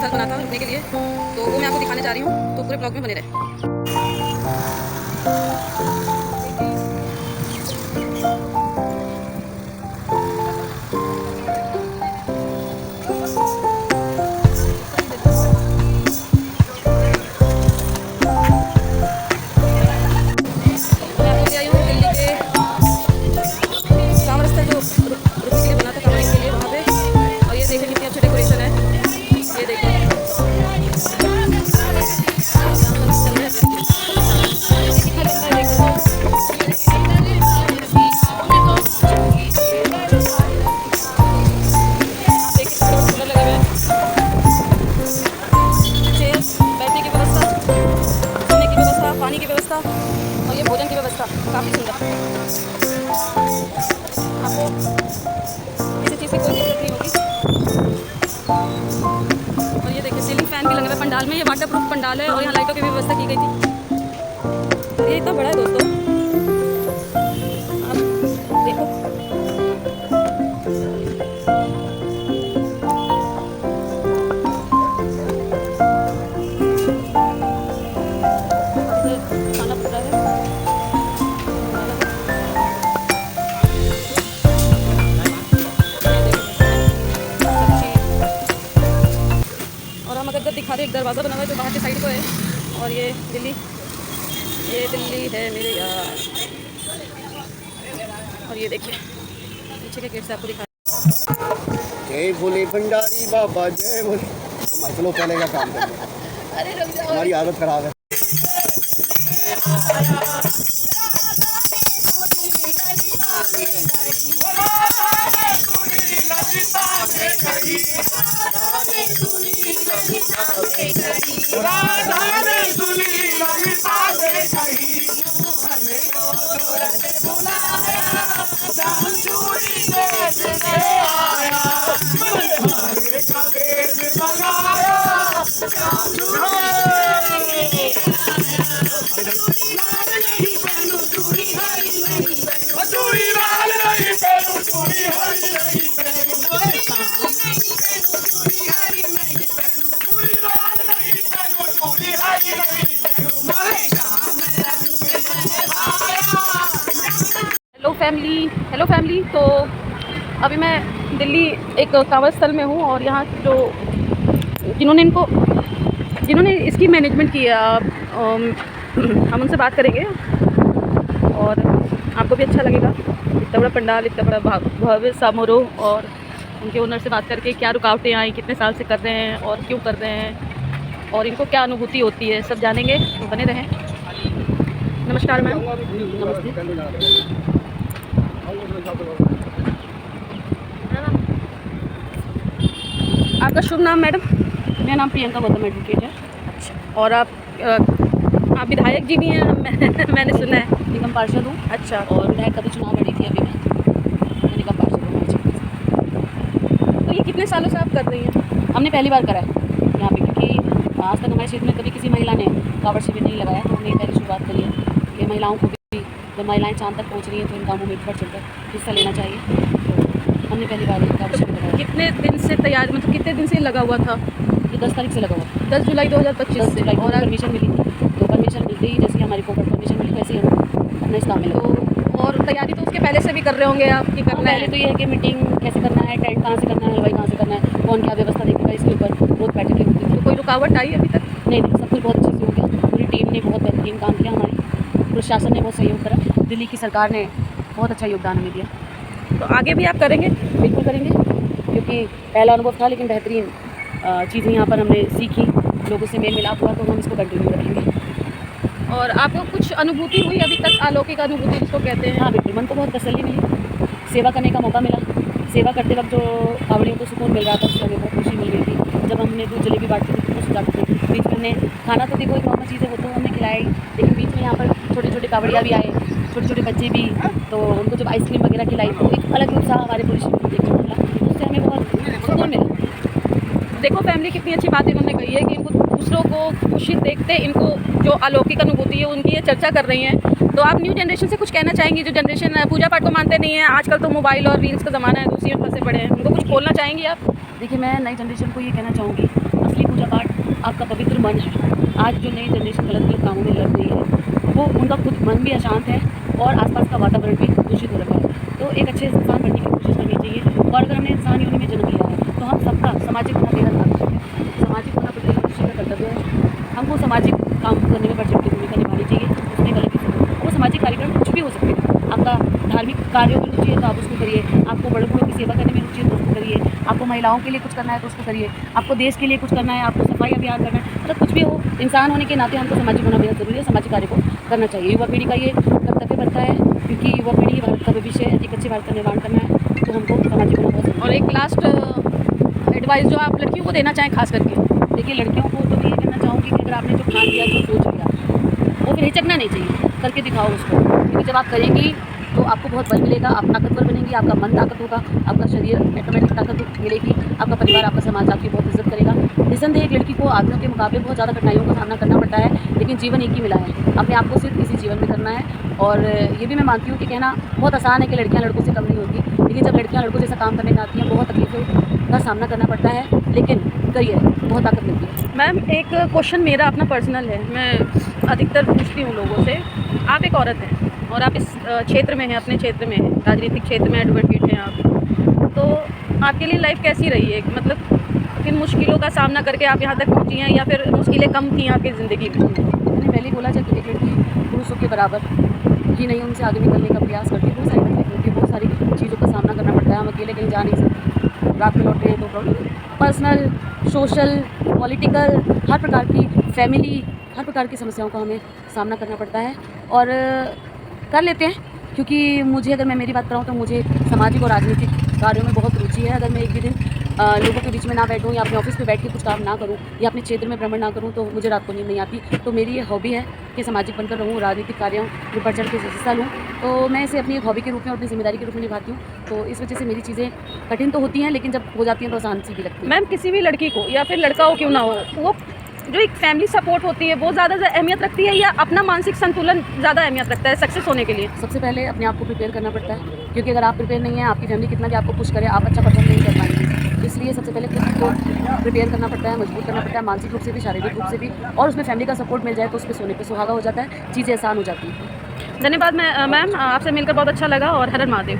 स्थल बना था रुकने के लिए, तो वो मैं आपको दिखाने जा रही हूँ, तो पूरे ब्लॉग में बने रहे। पानी की व्यवस्था और ये भोजन की व्यवस्था काफ़ी सुंदर। आपको किसी चीज़ की कोई दिक्कत नहीं होगी। और ये देखिए सीलिंग फैन भी लगे हुए पंडाल में, ये वाटर प्रूफ पंडाल है और यहाँ लाइटों की भी व्यवस्था की गई थी। ये इतना बड़ा है दोस्तों, आप देखो। दिखा रहे एक दरवाज़ा बना हुआ है जो बाहर की साइड को है। और ये दिल्ली है मेरे यार। और ये देखिए पीछे के गेट से आपको दिखा। जय भोले भंडारी बाबा जय भोले। हम चलो पहले का काम करें, हमारी आदत खराब है। Hello family. तो अभी मैं दिल्ली एक कांवड़ स्थल में हूँ और यहाँ जो जिन्होंने इसकी मैनेजमेंट की है, हम उनसे बात करेंगे और आपको भी अच्छा लगेगा। इतना बड़ा पंडाल, इतना बड़ा भव्य समारोह, और उनके ओनर से बात करके क्या रुकावटें आई, कितने साल से कर रहे हैं और क्यों कर रहे हैं और इनको क्या अनुभूति होती है, सब जानेंगे। तो बने रहें। नमस्कार मैम। नमस्ते। आपका शुभ नाम मैडम? मेरा नाम प्रियंका गौतम एडवोकेट है। अच्छा। और आप विधायक जी भी हैं मैंने सुना है। निगम पार्षद हूँ। अच्छा। और विधायक का भी चुनाव लड़ी थी अभी मैं निगम पार्षद हूँ। तो ये कितने सालों से आप कर रही हैं? हमने पहली बार करा है यहाँ पे, क्योंकि आज तक हमारे क्षेत्र में कभी किसी महिला ने कांवड़ शिविर नहीं लगाया, तो हमने पहले शुरुआत करी है। ये महिलाओं को भी, जब महिलाएँ चांद तक पहुँच रही हैं तो इन कामों में बढ़ चढ़कर हिस्सा लेना चाहिए। तो हमने पहली बार कांवड़ शिविर लगाया। कितने दिन से तैयार, मतलब कितने दिन से लगा हुआ था? ये 10 तारीख से लगा हुआ। 10 जुलाई 2025 से। और परमिशन मिली, तो परमिशन मिलते ही जैसे हमारी कोर्ट परमिशन मिली वैसे ही हम अपना इस काम में लगे। और तैयारी तो उसके पहले से भी कर रहे होंगे आप कि करना है? पहले तो ये है कि मीटिंग कैसे करना है, टेंट कहाँ से करना है, हलवाई कहाँ से करना है, कौन क्या व्यवस्था देखेगा, इसके ऊपर बहुत बैठकें होती थी। तो कोई रुकावट आई अभी तक? नहीं, सब कुछ बहुत अच्छे से हो गया। पूरी टीम ने बहुत बेहतरीन काम किया, हमारी प्रशासन ने बहुत सहयोग करा, दिल्ली की सरकार ने बहुत अच्छा योगदान हमें दिया। तो आगे भी आप करेंगे? बिल्कुल करेंगे, क्योंकि पहला अनुभव था, लेकिन बेहतरीन चीज़ें यहाँ पर हमने सीखी, लोगों से मेल मिलाप हुआ, तो हम इसको कंटिन्यू करेंगे। और आपको कुछ अनुभूति हुई अभी तक, अलौकिक अनुभूति जिसको कहते हैं? हाँ बिल्कुल, मन को बहुत तसल्ली मिली, सेवा करने का मौका मिला। सेवा करते वक्त जो कावड़ियों को सुकून मिल रहा था उससे हमें बहुत खुशी मिल रही थी। जब हमने दूध जलेबी बांटते थे तो सुझाते थे, बीच में हमने खाना तो देखो एक नॉर्मल चीज़ें वो तो हमने खिलाई, लेकिन बीच में यहाँ पर छोटे छोटे कावड़िया भी आए, छोटे छोटे बच्चे भी, तो उनको जब आइसक्रीम वगैरह खिलाई तो एक अलग उत्साह हमारे पुलिस को देखने को मिला, उससे हमें बहुत सुकून मिला। देखो फैमिली, कितनी अच्छी बात इन्होंने कही है कि इनको दूसरों को खुशी देखते इनको जो अलौकिक अनुभूति है उनकी ये चर्चा कर रही हैं। तो आप न्यू जनरेशन से कुछ कहना चाहेंगी, जो जनरेशन पूजा पाठ को मानते नहीं है, आजकल तो मोबाइल और रील्स का ज़माना है, दूसरी फंसे पड़े हैं, उनको कुछ बोलना चाहेंगी आप? देखिए, मैं नई जनरेशन को ये कहना चाहूँगी, असली पूजा पहला पार्ट आपका पवित्र मन है। आज जो नई जनरेशन गलत गलत कामों में लग रही है, वो उनका खुद मन भी अशांत है और आसपास का वातावरण भी दूषित हो रखा है। तो एक अच्छे इंसान बनने की कोशिश करनी चाहिए। और अगर हमने इंसान योनि में जन्म लिया है तो हम सबका सामाजिक होना बेहद आवश्यक है। सामाजिक होना प्रत्येक मनुष्य का कर्तव्य है। हमको सामाजिक काम करने में बढ़ चढ़ की भूमिका निभानी चाहिए। उसमें गलत ही सब वो सामाजिक कार्यक्रम कुछ भी हो सकते हैं। आपका धार्मिक कार्यों में रुचि है तो आप उसको करिए। आपको बड़े बूढ़ों की सेवा करने में रुचि है तो उसको करिए। आपको महिलाओं के लिए कुछ करना है तो उसको करिए। आपको देश के लिए कुछ करना है, आपको सफाई अभियान करना है, मतलब कुछ भी हो, इंसान होने के नाते हमको सामाजिक होना बेहद जरूरी है। सामाजिक कार्य को करना चाहिए। युवा पीढ़ी का ये कर्तव्य बनता है, क्योंकि युवा पीढ़ी भारत का भविष्य है। एक अच्छे भारत का निर्माण करना है तो हमको सामाजिक होना बहुत जरूरी है। और एक लास्ट एडवाइस जो आप लड़कियों को देना चाहें खास करके। देखिए, लड़कियों को तो मैं ये कहना चाहूँगी कि अगर आपने जो ठान लिया, जो सोच लिया, वो फिर हिचकना नहीं चाहिए, करके दिखाओ उसको। क्योंकि जब आप करेंगी तो आपको बहुत बल मिलेगा, आप ताकतवर बनेंगी, आपका मन ताकत होगा, आपका शरीर ऑटोमेटिक ताकत मिलेगी, आपका परिवार, आपका समाज आपकी बहुत इज्जत करेगा। निसंदेह एक लड़की को आदमियों के मुकाबले बहुत ज़्यादा कठिनाइयों का सामना करना पड़ता है, लेकिन जीवन एक ही मिला है। अपने आप को सिर्फ इसी जीवन में करना है। और ये भी मैं मानती हूँ कि कहना बहुत आसान है कि लड़कियाँ लड़कों से कम नहीं होती, लेकिन जब लड़कियाँ लड़कों जैसा काम करने में आती हैं बहुत तकलीफों का सामना करना पड़ता है, लेकिन करिए, बहुत ताकत मिलती है। मैम एक क्वेश्चन मेरा अपना पर्सनल है, मैं अधिकतर पूछती हूँ लोगों से। आप एक औरत हैं और आप इस क्षेत्र में हैं, अपने क्षेत्र में हैं, राजनीतिक क्षेत्र में एडवोकेट हैं आप, तो आपके लिए लाइफ कैसी रही है? मतलब किन मुश्किलों का सामना करके आप यहाँ तक पहुँची हैं, या फिर मुश्किलें कम थी आपकी ज़िंदगी में? मैंने पहले ही बोला, जब एक लड़की पुरुषों के बराबर ही नहीं उनसे आगे निकलने का प्रयास करती है, बहुत सारी तकलीफ होती है, बहुत सारी चीज़ों का सामना करना पड़ता है। हम अकेले कहीं जा नहीं सकते, रात में लौट रहे हैं तो प्रॉब्लम, पर्सनल, सोशल, पॉलिटिकल, हर प्रकार की, फैमिली, हर प्रकार की समस्याओं का हमें सामना करना पड़ता है। और कर लेते हैं, क्योंकि मुझे, अगर मैं मेरी बात कराऊँ तो मुझे सामाजिक और राजनीतिक कार्यों में बहुत रुचि है। अगर मैं एक भी दिन लोगों के बीच में ना बैठूँ या अपने ऑफिस में बैठ के कुछ काम ना करूँ या अपने क्षेत्र में भ्रमण ना करूँ तो मुझे रात को नींद नहीं आती। तो मेरी ये हॉबी है कि सामाजिक बनकर रहूँ, राजनीतिक कार्यों में बढ़ चढ़ के हिस्सा लूँ। तो मैं इसे अपनी एक हॉबी के रूप में, अपनी जिम्मेदारी के रूप में निभाती हूँ। तो इस वजह से मेरी चीज़ें कठिन तो होती हैं, लेकिन जब हो जाती हैं तो आसान सी भी लगती है। मैम किसी भी लड़की को या फिर लड़का हो क्यों ना हो, वो जो एक फैमिली सपोर्ट होती है वो ज़्यादा अहमियत रखती है, या अपना मानसिक संतुलन ज़्यादा अहमियत रखता है सक्सेस होने के लिए? सबसे पहले अपने आप को प्रिपेयर करना पड़ता है, क्योंकि अगर आप प्रिपेयर नहीं है, आपकी फैमिली कितना भी आपको पुश करे, आप अच्छा परफॉर्म नहीं कर पाएंगे। इसलिए सबसे पहले खुद को प्रिपेयर करना पड़ता है, मजबूत करना पड़ता है, मानसिक रूप से भी, शारीरिक रूप से भी। और उसमें फैमिली का सपोर्ट मिल जाए तो उस पर सोने पे सुहागा हो जाता है, चीज़ें आसान हो जाती हैं। धन्यवाद मैम, आपसे मिलकर बहुत अच्छा लगा, और हर हर महादेव।